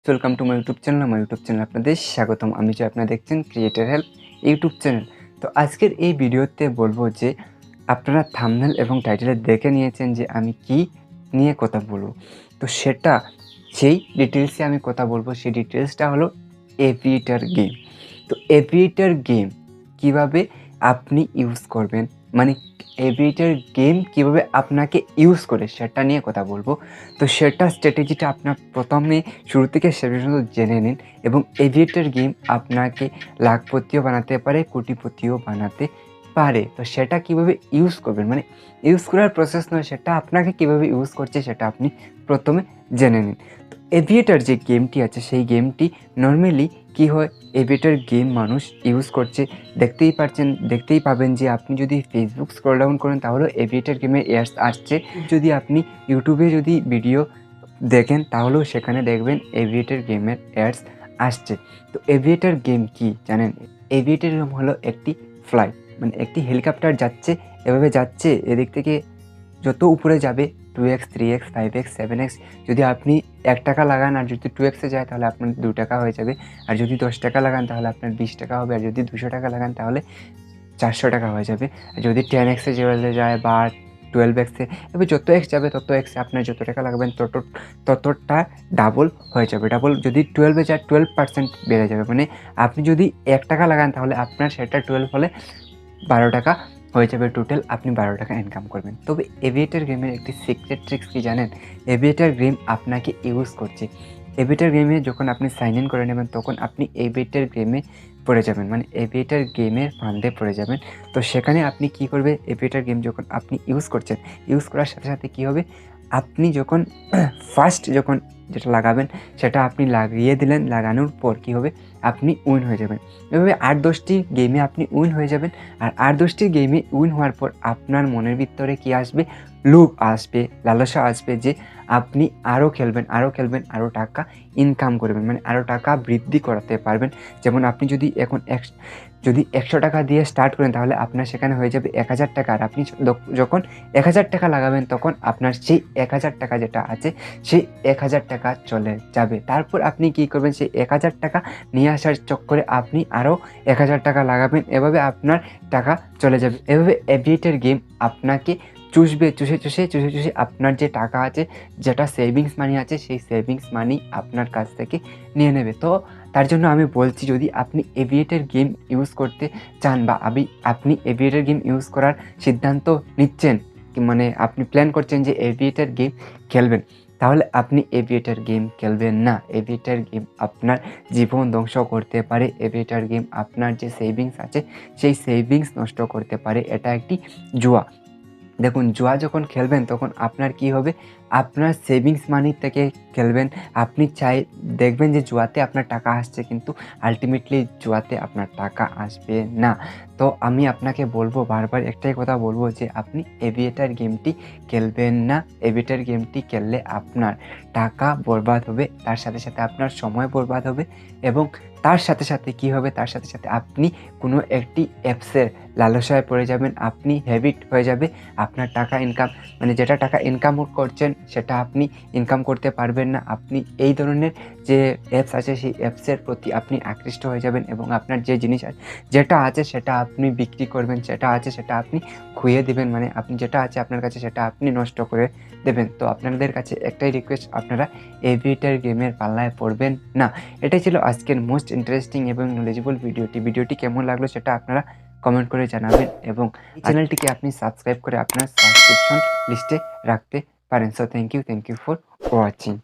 Welcome to my YouTube channel. আমার YouTube channel আপনাদের স্বাগতম। আমি যে আপনারা দেখছেন ক্রিয়েটর হেল্প ইউটিউব চ্যানেল। তো আজকের এই ভিডিওতে বলবো যে আপনারা থাম্বনেল এবং টাইটেলে দেখে নিয়েছেন যে আমি কি নিয়ে কথা বলবো। তো সেই ডিটেলসে আমি কথা বলবো। সেই ডিটেলসটা হলো এভিয়েটার গেম। তো এভিয়েটার গেম কীভাবে আপনি ইউজ করবেন, মানে এভিয়েটার গেম কীভাবে আপনাকে ইউজ করে সেটা নিয়ে কথা বলবো। তো সেটা স্ট্র্যাটেজিটা আপনার প্রথমে শুরু থেকে শেষ পর্যন্ত জেনে নিন। এবং এভিয়েটার গেম আপনাকে লাখপতিও বানাতে পারে, কোটিপতিও বানাতে পারে। তো সেটা কীভাবে ইউজ করবেন, মানে ইউজ করার প্রসেস নয়, সেটা আপনাকে কীভাবে ইউজ করছে সেটা আপনি প্রথমে জেনে নিন। তো এভিয়েটার যে গেমটি আছে সেই গেমটি নর্মালি কী হয়, এভিয়েটার গেম মানুষ ইউজ করছে দেখতেই পাবেন যে আপনি যদি ফেসবুক স্ক্রল ডাউন করেন তাহলেও এভিয়েটার গেমের অ্যাডস আসছে। যদি আপনি ইউটিউবে যদি ভিডিও দেখেন তাহলেও সেখানে দেখবেন এভিয়েটার গেমের অ্যাডস আসছে। তো এভিয়েটার গেম কি জানেন? এভিয়েটার গেম হলো একটি ফ্লাইট, মানে একটি হেলিকপ্টার এভাবে যাচ্ছে, এদিক থেকে যত উপরে যাবে 2x 3x 5x 7x, যদি আপনি 1 টাকা লাগান আর যদি 2xে যায় তাহলে আপনার 2 টাকা হয়ে যাবে, আর যদি 10 টাকা লাগান তাহলে আপনার 20 টাকা হবে, আর যদি 200 টাকা লাগান তাহলে 400 টাকা হয়ে যাবে, আর যদি 10xে যায় বা 12xে, এবার যত এক্স যাবে তত এক্সে আপনার যত টাকা লাগাবেন ততটা ডাবল হয়ে যাবে। ডাবল যদি 12এ যায় 12% বেড়ে যাবে, মানে আপনি যদি 1 টাকা লাগান তাহলে আপনার সেটা 12 হলে 12 টাকা হয়ে যাবে, টোটাল আপনি 12 টাকা ইনকাম করবেন। তবে এভিয়েটার গেমের একটি সিক্রেট ট্রিক্স কি জানেন? এভিয়েটার গেম আপনাকে ইউজ করছে। এভিয়েটার গেমে যখন আপনি সাইন ইন করে নেবেন তখন আপনি এভিয়েটার গেমে পড়ে যাবেন, মানে এভিয়েটার গেমের ফান্ডে পড়ে যাবেন। তো সেখানে আপনি কি করবে, এভিয়েটার গেম যখন আপনি ইউজ করছেন, ইউজ করার সাথে সাথে কী হবে, আপনি যখন ফার্স্ট যেটা লাগাবেন সেটা আপনি লাগিয়ে দিলেন, লাগানোর পর কী হবে, আপনি উইন হয়ে যাবেন। এভাবে 8-10টি গেমে আপনি উইন হয়ে যাবেন। আর 8-10টি গেমে উইন হওয়ার পর আপনার মনের ভিতরে কী আসবে, লোভ আসবে, লালসা আসবে যে আপনি আরও খেলবেন, আরও টাকা ইনকাম করবেন, মানে আরও টাকা বৃদ্ধি করাতে পারবেন। যেমন আপনি যদি এখন 100 টাকা দিয়ে স্টার্ট করেন তাহলে আপনার সেখানে হয়ে যাবে 1000 টাকা। আর আপনি যখন 1000 টাকা লাগাবেন তখন আপনার সেই 1000 টাকা যেটা আছে সেই 1000 টাকা চলে যাবে। তারপর আপনি কী করবেন, সেই 1000 টাকা নিয়ে আসার চক্করে আপনি আরও 1000 টাকা লাগাবেন, এভাবে আপনার টাকা চলে যাবে। এভাবে এভিয়েটার গেম আপনাকে চুষে আপনার যে টাকা আছে, যেটা সেভিংস মানি আছে, সেই সেভিংস মানি আপনার কাছ থেকে নিয়ে নেবে। তো তার জন্য আমি বলছি, যদি আপনি এভিয়েটার গেম ইউজ করতে চান বা আপনি এভিয়েটার গেম ইউজ করার সিদ্ধান্ত নিচ্ছেন, মানে আপনি প্ল্যান করছেন যে এভিয়েটার গেম খেলবেন, তাহলে আপনি এভিয়েটার গেম খেলবেন না। এভিয়েটার গেম আপনার জীবন ধ্বংস করতে পারে। এভিয়েটার গেম আপনার যে সেভিংস আছে সেই সেভিংস নষ্ট করতে পারে। এটা একটি জুয়া। দেখুন, জুয়া যখন খেলবেন তখন আপনার কি হবে, আপনার সেভিংস মানি থেকে খেলবেন। আপনি দেখবেন যে জুয়াতে আপনার টাকা আসছে, কিন্তু আলটিমেটলি জুয়াতে আপনার টাকা আসবে না। তো আমি আপনাকে বলবো, বারবার একটাই কথা বলবো যে আপনি এভিয়েটার গেমটি খেলবেন না। এভিয়েটার গেমটি খেললে আপনার টাকা বরবাদ হবে, তার সাথে সাথে আপনার সময় বরবাদ হবে, এবং তার সাথে সাথে কী হবে, তার সাথে সাথে আপনি কোনো একটি অ্যাপসের লালসায় পড়ে যাবেন, আপনি হ্যাবিট হয়ে যাবে। আপনার টাকা ইনকাম, মানে যেটা টাকা ইনকাম করছেন সেটা আপনি ইনকাম করতে পারবেন না। আপনি এই ধরনের যে অ্যাপস আছে সেই অ্যাপসের প্রতি আপনি আকৃষ্ট হয়ে যাবেন, এবং আপনার যে জিনিস যেটা আছে সেটা আপনি বিক্রি করবেন, যেটা আছে সেটা আপনি খুইয়ে দেবেন, মানে আপনি যেটা আছে আপনার কাছে সেটা আপনি নষ্ট করে দেবেন। তো আপনাদের কাছে একটাই রিকোয়েস্ট, আপনারা এভিয়েটার গেমের পাল্লায় পড়বেন না। এটাই ছিল আজকের মোস্ট ইন্টারেস্টিং এবং নলেজেবল ভিডিওটি কেমন লাগলো সেটা আপনারা কমেন্ট করে জানাবেন, এবং এই চ্যানেলটিকে আপনি সাবস্ক্রাইব করে আপনার সাবস্ক্রিপশন লিস্টে রাখতে পারেন। So thank you for watching.